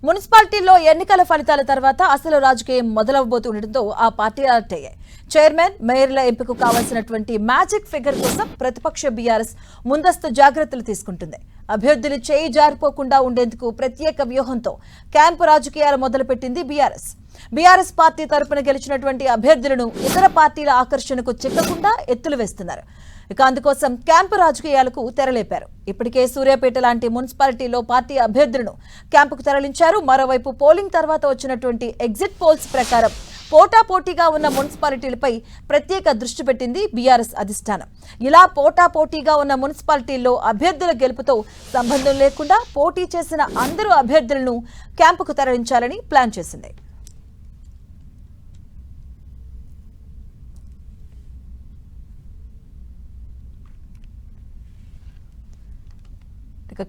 మున్సిపాలిటీలో ఎన్నికల ఫలితాల తర్వాత అసలు రాజకీయం మొదలవబోతుండటంతో ఆ పార్టీ అలర్ట్ అయ్యాయి. చైర్మన్, మేయర్ల ఎంపికకు కావాల్సినటువంటి మ్యాజిక్ ఫిగర్ కోసం ప్రతిపక్ష బీఆర్ఎస్ ముందస్తు జాగ్రత్తలు తీసుకుంటుంది. అభ్యర్థులు చేయి జారిపోకుండా ఉండేందుకు ప్రత్యేక వ్యూహంతో క్యాంపు రాజకీయాలు మొదలుపెట్టింది బీఆర్ఎస్. బీఆర్ఎస్ పార్టీ తరపున గెలిచినటువంటి అభ్యర్థులను ఇతర పార్టీల ఆకర్షణకు చిక్కకుండా ఎత్తులు వేస్తున్నారు. ఇక అందుకోసం క్యాంపు రాజకీయాలకు తెరలేపారు. ఇప్పటికే సూర్యాపేట లాంటి మున్సిపాలిటీలో పార్టీ అభ్యర్థులను క్యాంపుకు తరలించారు. మరోవైపు పోలింగ్ తర్వాత వచ్చినటువంటి ఎగ్జిట్ పోల్స్ ప్రకారం పోటాపోటీగా ఉన్న మున్సిపాలిటీలపై ప్రత్యేక దృష్టి పెట్టింది బీఆర్ఎస్ అధిష్టానం. ఇలా పోటాపోటీగా ఉన్న మున్సిపాలిటీల్లో అభ్యర్థుల గెలుపుతో సంబంధం లేకుండా పోటీ చేసిన అందరూ అభ్యర్థులను క్యాంపుకు తరలించాలని ప్లాన్ చేసింది.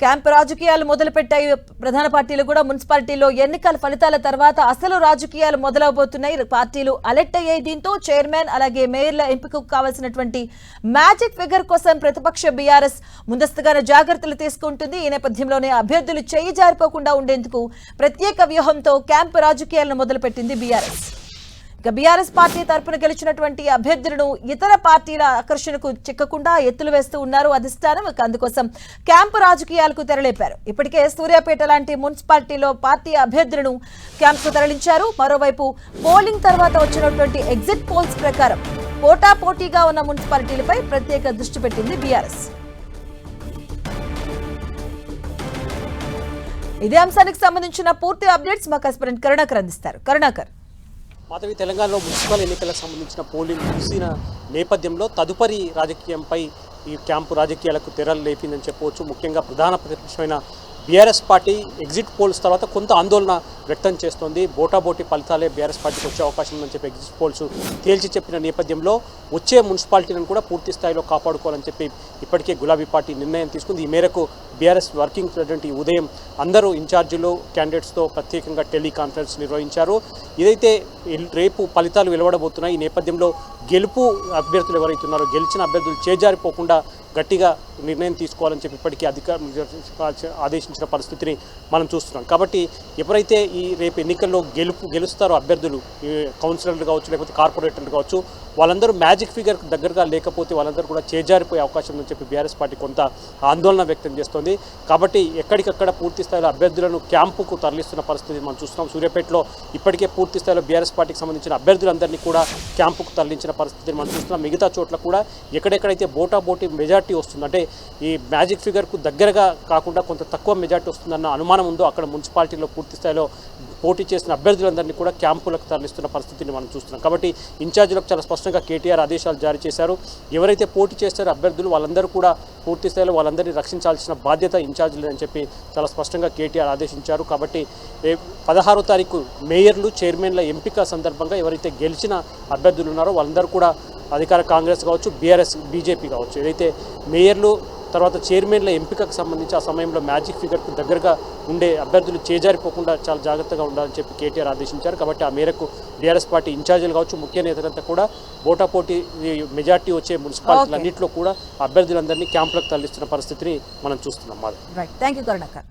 క్యాంప్ రాజకీయాలు మొదలుపెట్టాయి ప్రధాన పార్టీలు కూడా. మున్సిపాలిటీలో ఎన్నికల ఫలితాల తర్వాత అసలు రాజకీయాలు మొదలవబోతున్నాయి. పార్టీలు అలర్ట్ అయ్యాయి. దీంతో చైర్మన్ అలాగే మేయర్ల ఎంపికకు కావాల్సినటువంటి మ్యాజిక్ ఫిగర్ కోసం ప్రతిపక్ష బీఆర్ఎస్ ముందస్తుగానే జాగ్రత్తలు తీసుకుంటుంది. ఈ నేపథ్యంలోనే అభ్యర్థులు చేయి జారిపోకుండా ఉండేందుకు ప్రత్యేక వ్యూహంతో క్యాంప్ రాజకీయాలను మొదలుపెట్టింది బీఆర్ఎస్. ఇక బీఆర్ఎస్ పార్టీ తరపున గెలిచినటువంటి అభ్యర్థులను ఇతర పార్టీల ఆకర్షణకు చిక్కకుండా ఎత్తులు వేస్తూ ఉన్నారు అధిష్టానం. అందుకోసం క్యాంపు రాజకీయాలకు తెరలేపారు. ఇప్పటికే సూర్యాపేట లాంటి మున్సిపాలిటీలో పార్టీ అభ్యర్థులను క్యాంపుకు తరలించారు. మరోవైపు పోలింగ్ తర్వాత వచ్చినటువంటి ఎగ్జిట్ పోల్స్ ప్రకారం పోటాపోటీగా ఉన్న మున్సిపాలిటీలపై ప్రత్యేక దృష్టి పెట్టింది బీఆర్ఎస్. ఇదే అంశానికి సంబంధించిన పూర్తి అప్డేట్స్ మా కరెస్పాండెంట్ కరుణాకర్ అందిస్తారు. కరుణాకర్, మాధవి, తెలంగాణలో మున్సిపల్ ఎన్నికలకు సంబంధించిన పోలింగ్ ముగిసిన నేపథ్యంలో తదుపరి రాజకీయంపై ఈ క్యాంపు రాజకీయాలకు తెరలు లేపిందని చెప్పవచ్చు. ముఖ్యంగా ప్రధాన ప్రతిపక్షమైన బీఆర్ఎస్ పార్టీ ఎగ్జిట్ పోల్స్ తర్వాత కొంత ఆందోళన వ్యక్తం చేస్తోంది. బోటాబోటీ ఫలితాలే బీఆర్ఎస్ పార్టీకి వచ్చే అవకాశం ఉందని చెప్పి ఎగ్జిట్ పోల్స్ తేల్చి చెప్పిన నేపథ్యంలో వచ్చే మున్సిపాలిటీలను కూడా పూర్తి స్థాయిలో కాపాడుకోవాలని చెప్పి ఇప్పటికే గులాబీ పార్టీ నిర్ణయం తీసుకుంది. ఈ మేరకు బీఆర్ఎస్ వర్కింగ్ ప్రెసిడెంట్ ఈ ఉదయం అందరూ ఇన్ఛార్జీలు క్యాండిడేట్స్తో ప్రత్యేకంగా టెలికాన్ఫరెన్స్ నిర్వహించారు. ఇదైతే రేపు ఫలితాలు వెలువడబోతున్నాయి. ఈ నేపథ్యంలో గెలుపు అభ్యర్థులు ఎవరైతే ఉన్నారో గెలిచిన అభ్యర్థులు చేజారిపోకుండా గట్టిగా నిర్ణయం తీసుకోవాలని చెప్పి ఇప్పటికీ అధికారులు ఆదేశించిన పరిస్థితిని మనం చూస్తున్నాం. కాబట్టి ఎప్పుడైతే ఈ రేపు ఎన్నికల్లో గెలుస్తారో అభ్యర్థులు, కౌన్సిలర్లు కావచ్చు లేకపోతే కార్పొరేటర్లు కావచ్చు, వాళ్ళందరూ మ్యాజిక్ ఫిగర్ దగ్గరగా లేకపోతే వాళ్ళందరూ కూడా చేజారిపోయే అవకాశం ఉందని చెప్పి బీఆర్ఎస్ పార్టీ కొంత ఆందోళన వ్యక్తం చేస్తోంది. కాబట్టి ఎక్కడికక్కడ పూర్తి స్థాయిలో అభ్యర్థులను క్యాంపుకు తరలిస్తున్న పరిస్థితి మనం చూస్తున్నాం. సూర్యాపేటలో ఇప్పటికే పూర్తి స్థాయిలో బీఆర్ఎస్ పార్టీకి సంబంధించిన అభ్యర్థులందరినీ కూడా క్యాంపుకు తరలించిన పరిస్థితిని మనం చూస్తున్నాం. మిగతా చోట్ల కూడా ఎక్కడెక్కడైతే బోటాబోటీ మెజార్టీ వస్తుంది, అంటే ఈ మ్యాజిక్ ఫిగర్కు దగ్గరగా కాకుండా కొంత తక్కువ మెజార్టీ వస్తుందన్న అనుమానం ఉందో అక్కడ మున్సిపాలిటీలో పూర్తి స్థాయిలో పోటీ చేసిన అభ్యర్థులందరినీ కూడా క్యాంపులకు తరలిస్తున్న పరిస్థితిని మనం చూస్తున్నాం. కాబట్టి ఇన్ఛార్జీలకు చాలా స్పష్టంగా కేటీఆర్ ఆదేశాలు జారీ చేశారు. ఎవరైతే పోటీ చేస్తారో అభ్యర్థులు వాళ్ళందరూ కూడా పూర్తి స్థాయిలో వాళ్ళందరినీ రక్షించాల్సిన బాధ్యత ఇన్ఛార్జీలు అని చెప్పి చాలా స్పష్టంగా కేటీఆర్ ఆదేశించారు. కాబట్టి 16వ తారీఖు మేయర్లు, చైర్మన్ల ఎంపిక సందర్భంగా ఎవరైతే గెలిచిన అభ్యర్థులు ఉన్నారో వాళ్ళందరూ కూడా అధికార కాంగ్రెస్ కావచ్చు, బీఆర్ఎస్, బీజేపీ కావచ్చు, ఏదైతే మేయర్లు తర్వాత చైర్మన్ల ఎంపికకు సంబంధించి ఆ సమయంలో మ్యాజిక్ ఫిగర్కు దగ్గరగా ఉండే అభ్యర్థులు చేజారిపోకుండా చాలా జాగ్రత్తగా ఉండాలని చెప్పి కేటీఆర్ ఆదేశించారు. కాబట్టి ఆ మేరకు బీఆర్ఎస్ పార్టీ ఇన్ఛార్జీలు కావచ్చు, ముఖ్య నేతలంతా కూడా పోటాపోటీ మెజార్టీ వచ్చే మున్సిపాలిటీలన్నింటిలో కూడా అభ్యర్థులందరినీ క్యాంపులకు తరలిస్తున్న పరిస్థితిని మనం చూస్తున్నాం. Thank you Karunakar.